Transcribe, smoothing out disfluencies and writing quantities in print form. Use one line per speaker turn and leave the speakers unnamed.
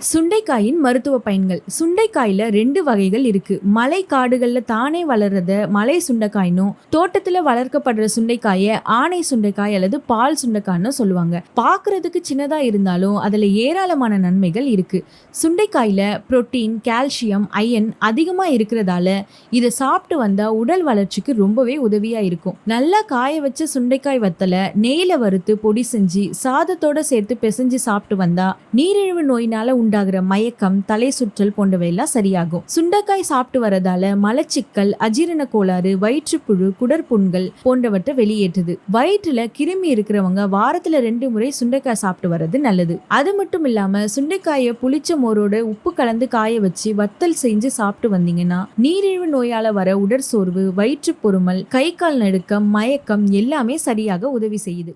சுண்டைக்காயின் மருத்துவ பயன்கள். சுண்டைக்காயில 2 வகைகள் இருக்கு. மலை காடுகள்ல தானே வளர்றத மலை சுண்டைக்காய்னும், தோட்டத்துல வளர்க்கப்படுற சுண்டைக்காய ஆணை சுண்டைக்காய் அல்லது பால் சுண்டைக்காய்னு சொல்லுவாங்க. பார்க்கறதுக்கு சின்னதா இருந்தாலும் அதுல ஏராளமான நன்மைகள் இருக்கு. சுண்டைக்காயில புரோட்டீன், கால்சியம், அயன் அதிகமா இருக்கிறதால இதை சாப்பிட்டு வந்தா உடல் வளர்ச்சிக்கு ரொம்பவே உதவியா இருக்கும். நல்லா காய வச்ச சுண்டைக்காய் வத்தல நெய்ல வறுத்து பொடி செஞ்சு சாதத்தோட சேர்த்து பிசைஞ்சு சாப்பிட்டு வந்தா நீரிழிவு நோயினால உண்டாகிற மயக்கம், தலை சுற்றல் போன்றவை எல்லாம் சரியாகும். சுண்டைக்காய் சாப்பிட்டு வரதால மலச்சிக்கல், அஜீரண கோளாறு, வயிற்றுப்புழு, குடற்புண்கள் போன்றவற்றை வெளியேற்றுது. வயிற்றுல கிருமி இருக்கிறவங்க வாரத்துல 2 முறை சுண்டைக்காய் சாப்பிட்டு வர்றது நல்லது. அது மட்டும் இல்லாம சுண்டைக்காயை புளிச்ச மோரோட உப்பு கலந்து காய வச்சு வத்தல் செஞ்சு சாப்பிட்டு வந்தீங்கன்னா நீரிழிவு நோயால வர உடற்சோர்வு, வயிற்று பொறுமல், கை கால் நடுக்கம், மயக்கம் எல்லாமே சரியாக உதவி செய்யுது.